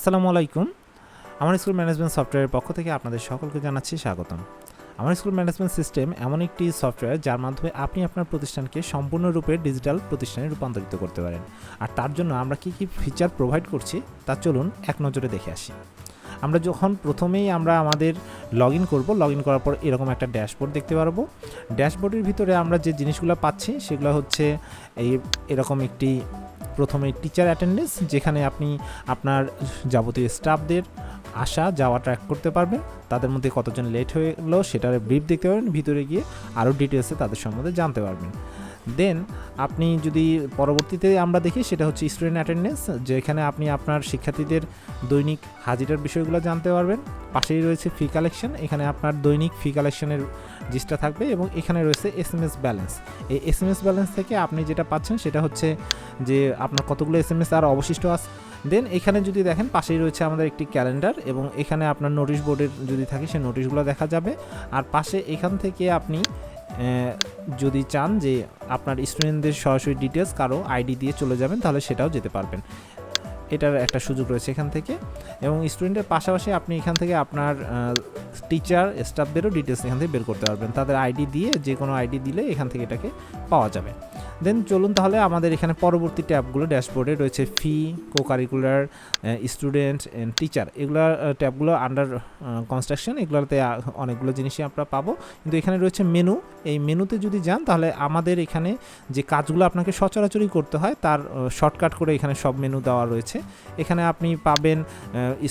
আসসালামু আলাইকুম। আমার স্কুল ম্যানেজমেন্ট সফটওয়্যারের পক্ষ থেকে আপনাদের সকলকে জানাচ্ছি স্বাগতম। আমার স্কুল ম্যানেজমেন্ট সিস্টেম এমন একটি সফটওয়্যার যার মাধ্যমে আপনি আপনার প্রতিষ্ঠানকে সম্পূর্ণরূপে ডিজিটাল প্রতিষ্ঠানে রূপান্তরিত করতে পারেন। আর তার জন্য আমরা কী কী ফিচার প্রোভাইড করছি তা চলুন এক নজরে দেখে আসি। আমরা যখন প্রথমেই আমাদের লগ ইন করবো, লগ ইন করার পর এরকম একটা ড্যাশবোর্ড দেখতে পারবো। ড্যাশবোর্ডের ভিতরে আমরা যে জিনিসগুলো পাচ্ছি সেগুলো হচ্ছে এরকম একটি প্রথমে টিচার অ্যাটেন্ডেন্স, যেখানে আপনি আপনার যাবতীয় স্টাফদের আসা যাওয়া ট্র্যাক করতে পারবেন, তাদের মধ্যে কতজন লেট হয়ে গেলো সেটার ব্রিফ দেখতে পারবেন, ভিতরে গিয়ে আরও ডিটেলসে তাদের সম্বন্ধে জানতে পারবেন। দেন আপনি যদি পরবর্তীতে আমরা দেখি সেটা হচ্ছে স্টুডেন্ট অ্যাটেন্ডেন্স, যেখানে আপনি আপনার শিক্ষার্থীদের দৈনিক হাজিরার বিষয়গুলো জানতে পারবেন। পাশেই রয়েছে ফি কালেকশন, এখানে আপনার দৈনিক ফি কালেকশনের জিনিসটা থাকবে, এবং এখানে রয়েছে SMS ব্যালেন্স। এই SMS ব্যালেন্স থেকে আপনি যেটা পাচ্ছেন সেটা হচ্ছে যে আপনার কতগুলো SMS আর অবশিষ্ট আছে। দেন এখানে যদি দেখেন পাশেই রয়েছে আমাদের একটি ক্যালেন্ডার, এবং এখানে আপনার নোটিশ বোর্ডের যদি থাকে সেই নোটিশগুলো দেখা যাবে। আর পাশে এখান থেকে আপনি যদি চান যে আপনার স্টুডেন্টদের সরাসরি ডিটেলস কারো আইডি দিয়ে চলে যাবেন, তাহলে সেটাও যেতে পারবেন। এটার একটা সুযোগ রয়েছে এখান থেকে। এবং স্টুডেন্টের পাশাপাশি আপনি এখান থেকে আপনার টিচার স্টাফদেরও ডিটেলস এখান থেকে বের করতে পারবেন। তাদের আইডি দিয়ে, যে কোনো আইডি দিলে এখান থেকে এটাকে পাওয়া যাবে। দেন চলুন তাহলে আমাদের এখানে পরবর্তী ট্যাবগুলো ড্যাশবোর্ডে রয়েছে ফি, কোকারিকুলার, স্টুডেন্ট অ্যান্ড টিচার, এগুলোর ট্যাবগুলো আন্ডার কনস্ট্রাকশন, এগুলোতে অনেকগুলো জিনিসই আমরা পাবো। কিন্তু এখানে রয়েছে মেনু, এই মেনুতে যদি যান তাহলে আমাদের এখানে যে কাজগুলো আপনাকে সচরাচরই করতে হয় তার শর্টকাট করে এখানে সব মেনু দেওয়া রয়েছে। এখানে আপনি পাবেন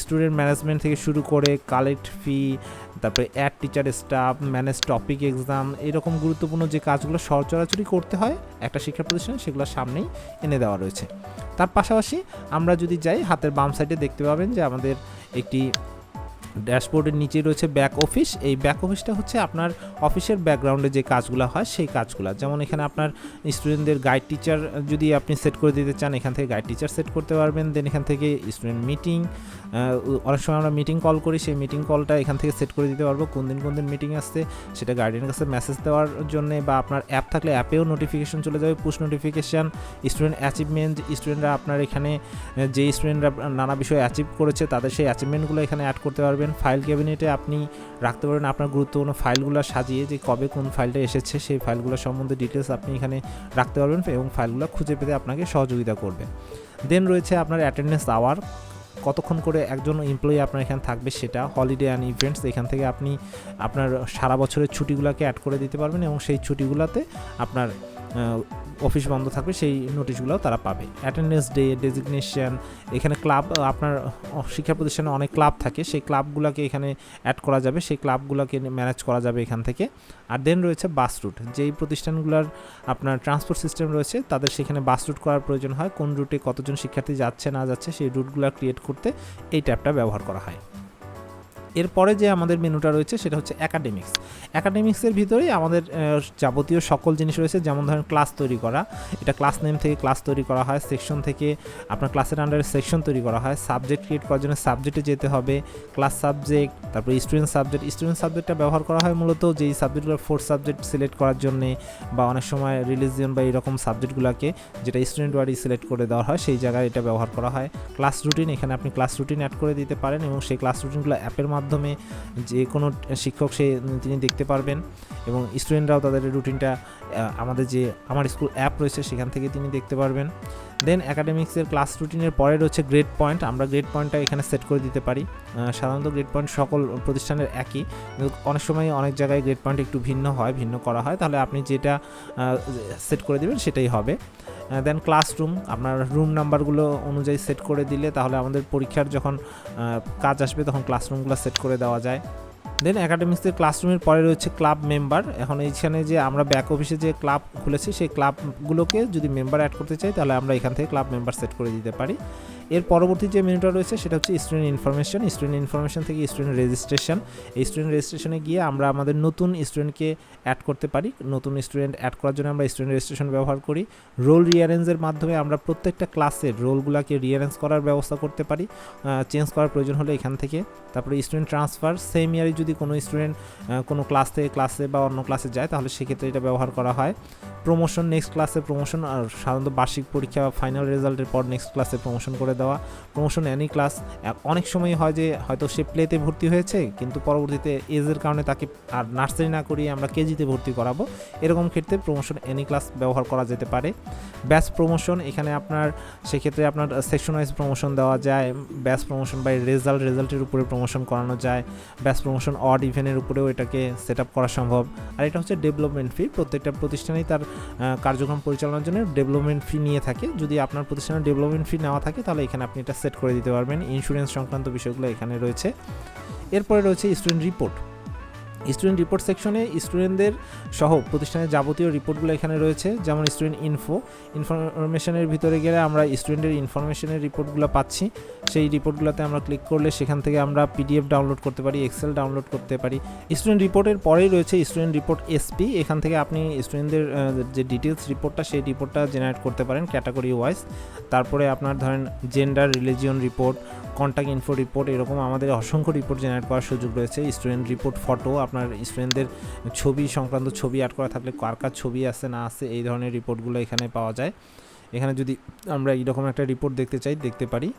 স্টুডেন্ট ম্যানেজমেন্ট থেকে শুরু করে কালেক্ট ফি, তারপরে add teacher staff, manage topic exam, এরকম গুরুত্বপূর্ণ যে কাজগুলো সচরাচরই করতে হয় একটা শিক্ষা প্রতিষ্ঠানে সেগুলো সামনেই এনে দেওয়া রয়েছে। তার পাশাপাশি আমরা যদি যাই হাতের বাম সাইডে দেখতে পাবেন যে আমাদের একটি ড্যাশবোর্ডের নিচে রয়েছে ব্যাক অফিস। এই ব্যাক অফিসটা হচ্ছে আপনার অফিসের ব্যাকগ্রাউন্ডে যে কাজগুলো হয় সেই কাজগুলো, যেমন এখানে আপনার স্টুডেন্টদের গাইড টিচার যদি আপনি সেট করে দিতে চান, এখান থেকে গাইড টিচার সেট করতে পারবেন। দেন এখান থেকে স্টুডেন্ট মিটিং, অনেক সময় আমরা মিটিং কল করি, সেই মিটিং কলটা এখান থেকে সেট করে দিতে পারবো, কোন দিন মিটিং আসছে সেটা গার্ডিয়ানের কাছে মেসেজ দেওয়ার জন্য, বা আপনার অ্যাপ থাকলে অ্যাপেও নোটিফিকেশন চলে যাবে, পুশ নোটিফিকেশান। স্টুডেন্ট অ্যাচিভমেন্ট, স্টুডেন্টরা আপনার এখানে যে স্টুডেন্টরা নানা বিষয়ে অ্যাচিভ করেছে তাদের সেই অ্যাচিভমেন্টগুলো এখানে অ্যাড করতে পারবেন। ফাইল ক্যাবিনেটে আপনি রাখতে পারেন আপনার গুরুত্বপূর্ণ ফাইলগুলো সাজিয়ে, যে কবে কোন ফাইলটা এসেছে সেই ফাইলগুলো সম্বন্ধে ডিটেলস আপনি এখানে রাখতে পারবেন, এবং ফাইলগুলো খুঁজে পেতে আপনাকে সহযোগিতা করবে। দেন রয়েছে আপনার অ্যাটেন্ডেন্স আওয়ার, কতক্ষণ করে একজন এমপ্লয়ি আপনার এখানে থাকবে সেটা, হলিডে অ্যান্ড ইভেন্টস, এখান থেকে আপনি আপনার সারা বছরের ছুটিগুলোকে অ্যাড করে দিতে পারবেন, এবং সেই ছুটিগুলোতে আপনার অফিস বন্ধ থাকবে সেই নোটিশগুলোও তারা পাবে। অ্যাটেন্ডেন্স ডে, ডেজিগনেশন, এখানে ক্লাব, আপনার শিক্ষা প্রতিষ্ঠানে অনেক ক্লাব থাকে, সেই ক্লাবগুলোকে এখানে অ্যাড করা যাবে, সেই ক্লাবগুলোকে ম্যানেজ করা যাবে এখান থেকে। আর দেন রয়েছে বাস রুট, যেই প্রতিষ্ঠানগুলোর আপনার ট্রান্সপোর্ট সিস্টেম রয়েছে তাদের সেখানে বাস রুট করার প্রয়োজন হয়, কোন রুটে কতজন শিক্ষার্থী যাচ্ছে না যাচ্ছে সেই রুটগুলো ক্রিয়েট করতে এই ট্যাবটা ব্যবহার করা হয়। এরপরে যে আমাদের মেনুটা রয়েছে সেটা হচ্ছে অ্যাকাডেমিক্স। অ্যাকাডেমিক্সের ভিতরেই আমাদের যাবতীয় সকল জিনিস রয়েছে, যেমন ধরেন ক্লাস তৈরি করা, এটা ক্লাস নেম থেকে ক্লাস তৈরি করা হয়, সেকশন থেকে আপনার ক্লাসের আন্ডারে সেকশন তৈরি করা হয়, সাবজেক্ট ক্রিয়েট করার জন্য সাবজেক্টে যেতে হবে, ক্লাস সাবজেক্ট, তারপরে স্টুডেন্ট সাবজেক্টটা ব্যবহার করা হয় মূলত যেই সাবজেক্টগুলো ফোর্থ সাবজেক্ট সিলেক্ট করার জন্য, বা অনেক সময় রিলিজিয়ন বা এরকম সাবজেক্টগুলোকে যেটা স্টুডেন্ট ওয়ারি সিলেক্ট করে দেওয়া হয় সেই জায়গায় এটা ব্যবহার করা হয়। ক্লাস রুটিন, এখানে আপনি ক্লাস রুটিন অ্যাড করে দিতে পারেন, এবং সেই ক্লাস রুটিনগুলো অ্যাপের মাধ্যমে যে কোনো শিক্ষক তিনি দেখতে পারবেন, এবং স্টুডেন্টরাও তাদের রুটিনটা আমাদের যে আমার স্কুল অ্যাপ রয়েছে সেখান থেকে তিনি দেখতে পারবেন। দেন অ্যাকাডেমিক্সের ক্লাস রুটিনের পরে রয়েছে গ্রেড পয়েন্ট, আমরা গ্রেড পয়েন্টটা এখানে সেট করে দিতে পারি। সাধারণত গ্রেড পয়েন্ট সকল প্রতিষ্ঠানের একই, কিন্তু অনেক সময় অনেক জায়গায় গ্রেড পয়েন্ট একটু ভিন্ন করা হয়, তাহলে আপনি যেটা সেট করে দেবেন সেটাই হবে। দেন ক্লাসরুম, আপনার রুম নাম্বারগুলো অনুযায়ী সেট করে দিলে তাহলে আমাদের পরীক্ষার যখন কাজ আসবে তখন ক্লাসরুমগুলো সেট করে দেওয়া যায়। দেন অ্যাকাডেমিক্সের ক্লাসরুমের পরে রয়েছে ক্লাব মেম্বার। এখন এইখানে যে আমরা ব্যাক অফিসে যে ক্লাব খুলেছি সেই ক্লাবগুলোকে যদি মেম্বার অ্যাড করতে চাই তাহলে আমরা এখান থেকে ক্লাব মেম্বার সেট করে দিতে পারি। এর পরবর্তী যে মেনুটা রয়েছে সেটা হচ্ছে স্টুডেন্ট ইনফরমেশন থেকে স্টুডেন্ট রেজিস্ট্রেশন। এই স্টুডেন্ট রেজিস্ট্রেশনে গিয়ে আমরা আমাদের নতুন স্টুডেন্টকে অ্যাড করতে পারি, নতুন স্টুডেন্ট অ্যাড করার জন্য আমরা স্টুডেন্ট রেজিস্ট্রেশন ব্যবহার করি। রোল রিঅ্যারেঞ্জের মাধ্যমে আমরা প্রত্যেকটা ক্লাসের রোলগুলোকে রিঅ্যারেঞ্জ করার ব্যবস্থা করতে পারি, চেঞ্জ করার প্রয়োজন হলে এখান থেকে। তারপরে স্টুডেন্ট ট্রান্সফার, সেম ইয়ারে যদি কোনো স্টুডেন্ট কোনো ক্লাস থেকে ক্লাসে বা অন্য ক্লাসে যায় তাহলে সেক্ষেত্রে এটা ব্যবহার করা হয়। প্রমোশন, নেক্সট ক্লাসে প্রমোশন, আর সাধারণত বার্ষিক পরীক্ষা বা ফাইনাল রেজাল্টের পর নেক্সট ক্লাসে প্রমোশন করে দেওয়া। প্রমোশন এনি ক্লাস, অনেক সময় হয় যে হয়তো সে প্লেতে ভর্তি হয়েছে কিন্তু পরবর্তীতে এজের কারণে তাকে আর নার্সারি না করিয়ে আমরা কেজিতে ভর্তি করাবো, এরকম ক্ষেত্রে প্রমোশন এনি ক্লাস ব্যবহার করা যেতে পারে। ব্যাচ প্রমোশন, এখানে আপনার সেক্ষেত্রে আপনার সেকশন ওয়াইজ প্রমোশন দেওয়া যায়। ব্যাচ প্রমোশন বাই রেজাল্টের উপরে প্রমোশন করানো যায়। ব্যাচ প্রমোশন অড ইভেন্টের উপরেও এটাকে সেট আপ করা সম্ভব। আর এটা হচ্ছে ডেভেলপমেন্ট ফি, প্রত্যেকটা প্রতিষ্ঠানেই তার কার্যক্রম পরিচালনার জন্য ডেভেলপমেন্ট ফি নিয়ে থাকে। যদি আপনার প্রতিষ্ঠানে ডেভেলপমেন্ট ফি নেওয়া থাকে তাহলে এখানে আপনি এটা সেট করে দিতে পারবেন। ইন্স্যুরেন্স সংক্রান্ত বিষয়গুলো এখানে রয়েছে। এরপরে রয়েছে স্টুডেন্ট রিপোর্ট। স্টুডেন্ট রিপোর্ট সেকশনে স্টুডেন্টদের সহ প্রতিষ্ঠানের যাবতীয় রিপোর্টগুলো এখানে রয়েছে, যেমন স্টুডেন্ট ইনফরমেশনের ভিতরে গেলে আমরা স্টুডেন্টের ইনফরমেশনের রিপোর্টগুলো পাচ্ছি। সেই রিপোর্টগুলোতে আমরা ক্লিক করলে সেখান থেকে আমরা পিডিএফ ডাউনলোড করতে পারি, এক্সেল ডাউনলোড করতে পারি। স্টুডেন্ট রিপোর্টের পরেই রয়েছে স্টুডেন্ট রিপোর্ট এসপি। এখান থেকে আপনি স্টুডেন্টদের যে ডিটেলস রিপোর্টটা, সেই রিপোর্টটা জেনারেট করতে পারেন ক্যাটাগরি ওয়াইজ। তারপরে আপনার ধরেন gender, religion report, contact info report, এরকম আমাদের অসংখ্য রিপোর্ট জেনারেট করার সুযোগ রয়েছে। স্টুডেন্ট রিপোর্ট ফটো, আপনার স্টুডেন্টদের ছবি সংক্রান্ত ছবি অ্যাড করা থাকলে কার কার ছবি আছে না আছে এই ধরনের রিপোর্টগুলো এখানে পাওয়া যায়। এখানে যদি আমরা এইরকম একটা রিপোর্ট দেখতে চাই দেখতে পারি।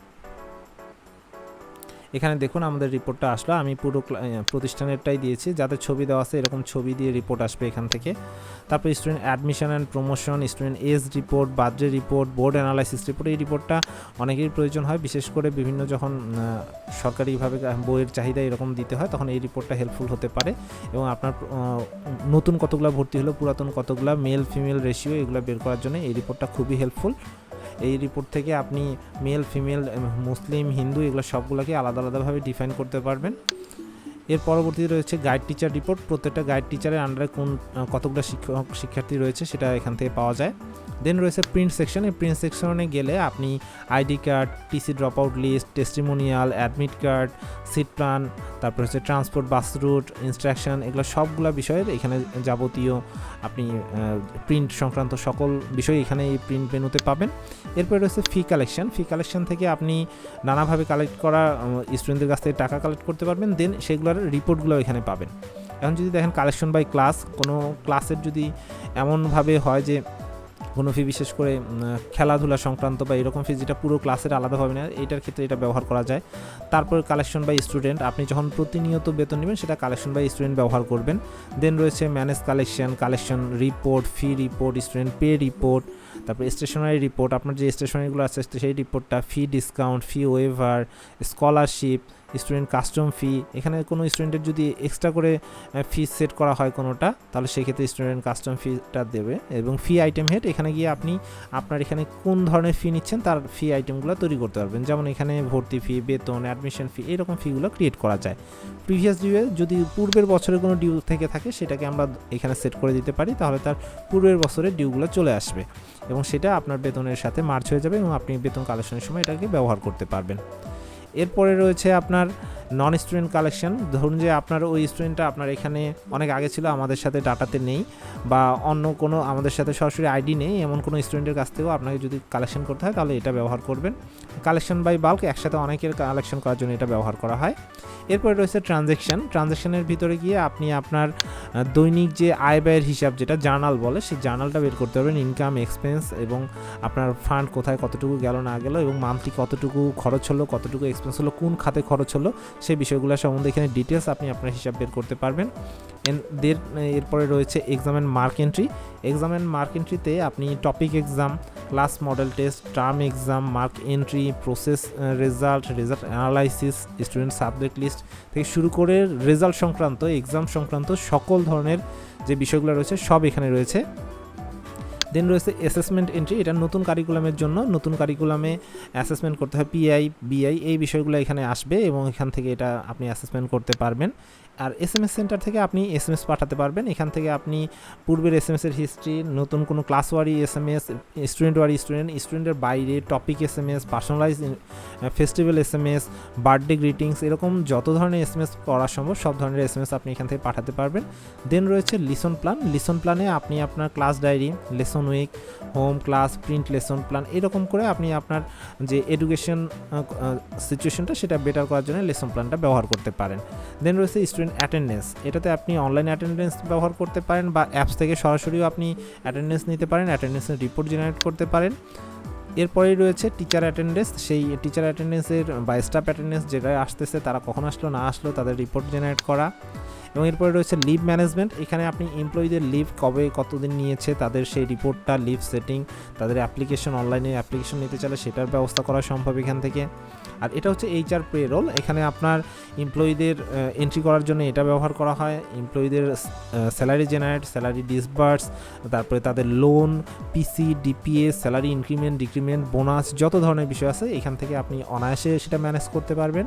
এখানে দেখুন আমাদের রিপোর্টটা আসলো, আমি পুরো প্রতিষ্ঠানেরটাই দিয়েছি, যাতে ছবি দেওয়া আছে এরকম ছবি দিয়ে রিপোর্ট আসবে এখান থেকে। তারপর student admission and promotion, student age report, birthday report, board analysis report. এই রিপোর্টটা অনেকেরই প্রয়োজন হয়, বিশেষ করে বিভিন্ন যখন সরকারিভাবে বইয়ের চাহিদা এরকম দিতে হয় তখন এই রিপোর্টটা হেল্পফুল হতে পারে। এবং আপনার নতুন কতগুলো ভর্তি হলো, পুরাতন কতগুলো, মেল ফিমেল রেশিও, এগুলো বের করার জন্য এই রিপোর্টটা খুবই হেল্পফুল। এই রিপোর্ট থেকে আপনি মেল ফিমেল, মুসলিম, হিন্দু, এগুলো সবগুলোকে আলাদা আলাদাভাবে ডিফাইন করতে পারবেন। এর পরবর্তীতে রয়েছে গাইড টিচার রিপোর্ট। প্রত্যেকটা গাইড টিচারের আন্ডারে কতগুলো শিক্ষার্থী রয়েছে সেটা এখান থেকে পাওয়া যায়। দেন রয়েছে প্রিন্ট সেকশন। এই প্রিন্ট সেকশনে গেলে আপনি ID card, TC drop out list, testimonial, admit card, seat plan, তারপর হচ্ছে ট্রান্সপোর্ট, বাস রুট, ইনস্ট্রাকশন, এগুলো সবগুলো বিষয়ের এখানে যাবতীয় আপনি প্রিন্ট সংক্রান্ত সকল বিষয় এখানে এই প্রিন্ট মেনুতে পাবেন। এরপরে রয়েছে ফি কালেকশন। ফি কালেকশন থেকে আপনি নানাভাবে কালেক্ট করা স্টুডেন্টদের কাছ থেকে টাকা কালেক্ট করতে পারবেন, দেন সেগুলোর রিপোর্টগুলো এখানে পাবেন। এখন যদি দেখেন কালেকশন বাই ক্লাস, কোনো ক্লাসের যদি এমনভাবে হয় যে কোনো ফি বিশেষ করে খেলাধুলা সংক্রান্ত বা এরকম ফি যেটা পুরো ক্লাসের আলাদাভাবে না, এইটার ক্ষেত্রে এটা ব্যবহার করা যায়। তারপর কালেকশন বাই স্টুডেন্ট, আপনি যখন প্রতিনিয়ত বেতন নেবেন সেটা কালেকশন বাই স্টুডেন্ট ব্যবহার করবেন। দেন রয়েছে manage collection, collection report, fee report, student pay report, তারপর স্টেশনারি রিপোর্ট, আপনার যে স্টেশনারিগুলো আছে সেই রিপোর্টটা, fee discount, fee waiver, scholarship, student custom fee. এখানে কোনো স্টুডেন্টের যদি এক্সট্রা করে ফি সেট করা হয় কোনোটা, তাহলে সেক্ষেত্রে স্টুডেন্ট কাস্টম ফিটা দেবে। এবং ফি আইটেম হেড, এখানে গিয়ে আপনি আপনার এখানে কোন ধরনের ফি নিচ্ছেন তার ফি আইটেমগুলো তৈরি করতে পারবেন। যেমন এখানে ভর্তি ফি, বেতন, অ্যাডমিশন ফি, এরকম ফিগুলো ক্রিয়েট করা যায়। প্রিভিয়াস ডিউয়ে যদি পূর্বের বছরের কোনো ডিউ থেকে থাকে সেটাকে আমরা এখানে সেট করে দিতে পারি, তাহলে তার পূর্বের বছরের ডিউগুলো চলে আসবে এবং সেটা আপনার বেতনের সাথে মার্চ হয়ে যাবে এবং আপনি বেতন কালেকশনের সময় এটাকে ব্যবহার করতে পারবেন। এরপরে রয়েছে আপনার নন স্টুডেন্ট কালেকশন। ধরুন যে আপনার ওই স্টুডেন্টটা আপনার এখানে অনেক আগে ছিল, আমাদের সাথে ডাটাতে নেই বা অন্য কোনো আমাদের সাথে সরাসরি আইডি নেই, এমন কোনো স্টুডেন্টের কাছ থেকেও আপনাকে যদি কালেকশন করতে হয় তাহলে এটা ব্যবহার করবেন। কালেকশন বাই বাল্ক, একসাথে অনেকের কালেকশন করার জন্য এটা ব্যবহার করা হয়। এরপরে রয়েছে ট্রানজ্যাকশনের ভিতরে গিয়ে আপনি আপনার দৈনিক যে আয় ব্যয়ের হিসাব, যেটা জার্নাল বলে, সেই জার্নালটা বের করতে পারবেন। ইনকাম, এক্সপেন্স এবং আপনার ফান্ড কোথায় কতটুকু গেল না গেল এবং মান্থলি কতটুকু খরচ হলো, কতটুকু এক্সপেন্স হলো, কোন খাতে খরচ হলো, সেই বিষয়গুলো সম্বন্ধে এখানে ডিটেলস আপনি আপনার হিসাব বের করতে পারবেন। এরপরে রয়েছে exam and mark entry. Exam and mark এন্ট্রিতে আপনি topic exam, class model test, term exam, mark entry, process result analysis, student subject list থেকে শুরু করে রেজাল্ট সংক্রান্ত, এক্সাম সংক্রান্ত সকল ধরনের যে বিষয়গুলো রয়েছে সব এখানে রয়েছে। দেন রয়েছে অ্যাসেসমেন্ট এন্ট্রি। এটা নতুন কারিকুলামের জন্য, নতুন কারিকুলামে অ্যাসেসমেন্ট করতে হয়, পিআই, বিআই, এই বিষয়গুলো এখানে আসবে এবং এখান থেকে এটা আপনি অ্যাসেসমেন্ট করতে পারবেন। আর এসএমএস সেন্টার থেকে আপনি এসএমএস পাঠাতে পারবেন। এখান থেকে আপনি পূর্বের এসএমএসের হিস্ট্রি, নতুন কোনো ক্লাস ওয়ারি এসএমএস, স্টুডেন্ট ওয়ারি স্টুডেন্টের বাইরে topic SMS, personalize festival SMS, birthday greetings, এরকম যত ধরনের এসএমএস করা সম্ভব সব ধরনের এসএমএস আপনি এখান থেকে পাঠাতে পারবেন। দেন রয়েছে লিসন প্ল্যান। লিসন প্ল্যানে আপনি আপনার class diary, lesson week, home class, print lesson plan, এরকম করে আপনি আপনার যে এডুকেশন সিচুয়েশনটা সেটা বেটার করার জন্য লেসন প্ল্যানটা ব্যবহার করতে পারেন। দেন রয়েছে স্টুডেন্ট অ্যাটেন্ডেন্স। এটাতে আপনি অনলাইন অ্যাটেন্ডেন্স ব্যবহার করতে পারেন বা অ্যাপস থেকে সরাসরিও আপনি অ্যাটেন্ডেন্স নিতে পারেন, অ্যাটেন্ডেন্সের রিপোর্ট জেনারেট করতে পারেন। এরপরেই রয়েছে টিচার অ্যাটেন্ডেন্স। সেই টিচার অ্যাটেন্ডেন্সের বা স্টাফ অ্যাটেন্ডেন্স যেটা আসতেছে তারা কখন আসলো না আসলো তাদের রিপোর্ট জেনারেট করা। এবং এরপরে রয়েছে লিভ ম্যানেজমেন্ট। এখানে আপনি এমপ্লয়ীদের লিভ কবে কতদিন নিয়েছে তাদের সেই রিপোর্টটা, লিভ সেটিং, তাদের অ্যাপ্লিকেশন, অনলাইনে অ্যাপ্লিকেশন নিতে চাইলে সেটার ব্যবস্থা করা সম্ভব এখান থেকে। আর এটা হচ্ছে এইচআর পেরোল। এখানে আপনার এমপ্লয়ীদের এন্ট্রি করার জন্য এটা ব্যবহার করা হয়। এমপ্লয়ীদের স্যালারি জেনারেট, স্যালারি ডিসবার্স, তারপরে তাদের loan, PC, DPS, salary increment, decrement, bonus, যত ধরনের বিষয় আছে এখান থেকে আপনি অনায়াসে সেটা ম্যানেজ করতে পারবেন।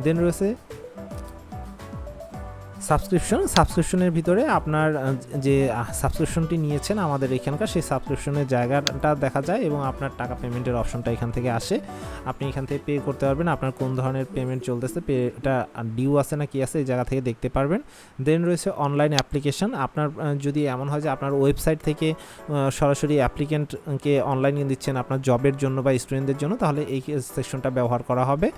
দেন রয়েছে সাবস্ক্রিপশনের ভিতরে আপনার যে সাবস্ক্রিপশনটি নিয়েছেন আমাদের এখানকার, সেই সাবস্ক্রিপশনের জায়গাটা দেখা যায় এবং আপনার টাকা পেমেন্টের অপশনটা এখান থেকে আসে। আপনি এখান থেকে পে করতে পারবেন, আপনার কোন ধরনের পেমেন্ট চলতেছে, এটা ডিউ আছে না কি আছে এই জায়গা থেকে দেখতে পারবেন। দেন রয়েছে অনলাইন অ্যাপ্লিকেশন। আপনার যদি এমন হয় যে আপনার ওয়েবসাইট থেকে সরাসরি অ্যাপ্লিকেন্টকে অনলাইন দিচ্ছেন আপনার জবের জন্য বা স্টুডেন্টদের জন্য, তাহলে এই সেকশনটা ব্যবহার করা হবে।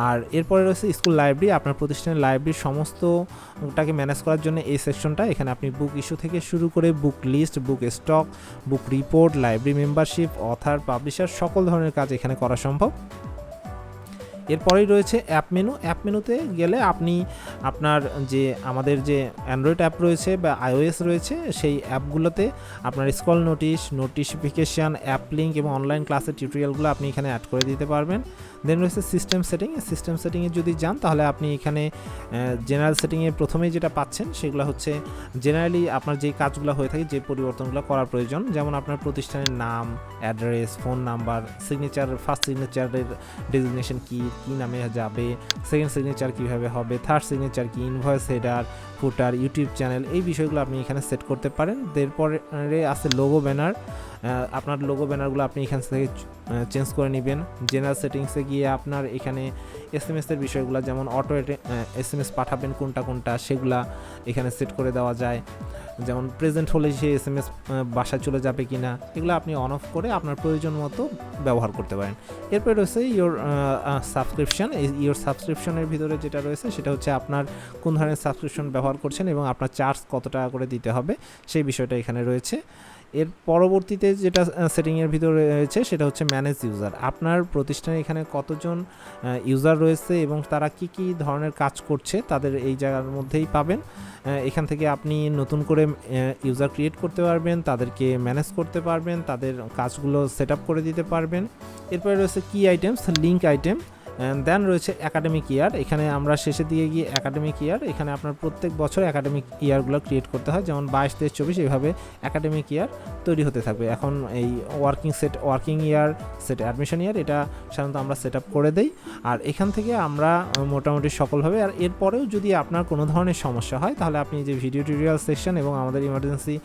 আর এরপরে রয়েছে স্কুল লাইব্রেরি। আপনার প্রতিষ্ঠানের লাইব্রেরির সমস্তটাকে ম্যানেজ করার জন্য এই সেকশনটা। এখানে আপনি বুক ইস্যু থেকে শুরু করে book list, book stock, book report, library membership, author, publisher সকল ধরনের কাজ এখানে করা সম্ভব। এরপরেই রয়েছে অ্যাপ মেনু। অ্যাপ মেনুতে গেলে আপনি আপনার যে আমাদের যে অ্যান্ড্রয়েড অ্যাপ রয়েছে বা iOS রয়েছে সেই অ্যাপগুলোতে আপনার scroll notice, notification, app link এবং অনলাইন ক্লাসের টিউটোরিয়ালগুলো আপনি এখানে অ্যাড করে দিতে পারবেন। দেন রয়েছে সিস্টেম সেটিংয়ে যদি যান তাহলে আপনি এখানে জেনারেল সেটিংয়ে প্রথমেই যেটা পাচ্ছেন সেগুলো হচ্ছে জেনারেলি আপনার যে কাজগুলো হয়ে থাকে, যে পরিবর্তনগুলো করার প্রয়োজন, যেমন আপনার প্রতিষ্ঠানের নাম, address, phone number, signature, first সিগনেচারের ডেজিগনেশন কী নামে যাবে, সেকেন্ড সিগনেচার কীভাবে হবে, থার্ড সিগনেচার কি, invoice header, footer, YouTube channel, এই বিষয়গুলো আপনি এখানে সেট করতে পারেন। এরপরে আছে লোগো ব্যানার। আপনার লোগো ব্যানারগুলো আপনি এখান থেকে চেঞ্জ করে নেবেন। জেনারেল সেটিংসে গিয়ে আপনার এখানে এসএমএসের বিষয়গুলো, যেমন অটো এসএমএস পাঠাবেন কোনটা সেগুলা এখানে সেট করে দেওয়া যায়। যেমন প্রেজেন্ট হলে সে এসএমএস বাসায় চলে যাবে কি না, এগুলো আপনি অন অফ করে আপনার প্রয়োজন মতো ব্যবহার করতে পারেন। এরপরে রয়েছে সাবস্ক্রিপশনের ভিতরে যেটা রয়েছে সেটা হচ্ছে আপনার কোন ধরনের সাবস্ক্রিপশন ব্যবহার করছেন এবং আপনার চার্জ কত টাকা করে দিতে হবে সেই বিষয়টা এখানে রয়েছে। এর পরবর্তীতে যেটা সেটিংয়ের ভিতরে রয়েছে সেটা হচ্ছে ম্যানেজ ইউজার। আপনার প্রতিষ্ঠানে এখানে কতজন ইউজার রয়েছে এবং তারা কি ধরনের কাজ করছে তাদের এই জায়গার মধ্যেই পাবেন। এখান থেকে আপনি নতুন করে ইউজার ক্রিয়েট করতে পারবেন, তাদেরকে ম্যানেজ করতে পারবেন, তাদের কাজগুলো সেট আপ করে দিতে পারবেন। এরপরে রয়েছে কি আইটেমস, লিঙ্ক আইটেম। দেন রয়েছে একাডেমিক ইয়ার। এখানে আমরা শেষের দিকে গিয়ে একাডেমিক ইয়ার, এখানে আপনার প্রত্যেক বছর একাডেমিক ইয়ারগুলো ক্রিয়েট করতে হয়, যেমন 22, 23, 24 এইভাবে একাডেমিক ইয়ার তৈরি হতে থাকবে। এখন এই ওয়ার্কিং ইয়ার, অ্যাডমিশন ইয়ার, এটা সাধারণত আমরা সেট আপ করে দেই। আর এখান থেকে আমরা মোটামুটি সকলভাবে, আর এরপরেও যদি আপনার কোনো ধরনের সমস্যা হয় তাহলে আপনি যে ভিডিও টিউটোরিয়াল সেকশন এবং আমাদের ইমার্জেন্সি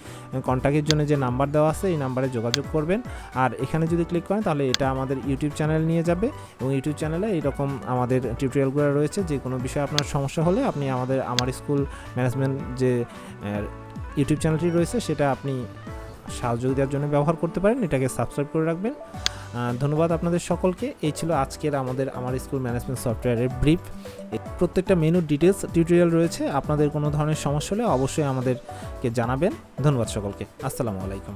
কন্ট্যাক্টের জন্য যে নাম্বার দেওয়া আছে এই নাম্বারে যোগাযোগ করবেন। আর এখানে যদি ক্লিক করেন তাহলে এটা আমাদের ইউটিউব চ্যানেল নিয়ে যাবে এবং ইউটিউব চ্যানেলে এইরকম আমাদের টিউটোরিয়ালগুলো রয়েছে। যে কোনো বিষয়ে আপনার সমস্যা হলে আপনি আমার স্কুল ম্যানেজমেন্ট যে ইউটিউব চ্যানেলটি রয়েছে সেটা আপনি সহযোগিতার জন্য ব্যবহার করতে পারেন। এটাকে সাবস্ক্রাইব করে রাখবেন। ধন্যবাদ আপনাদের সকলকে। এই ছিল আজকের আমার স্কুল ম্যানেজমেন্ট সফটওয়্যারের ব্রিফ। প্রত্যেকটা মেনুর ডিটেলস টিউটোরিয়াল রয়েছে। আপনাদের কোনো ধরনের সমস্যা হলে অবশ্যই আমাদেরকে জানাবেন। ধন্যবাদ সকলকে। আসসালামু আলাইকুম।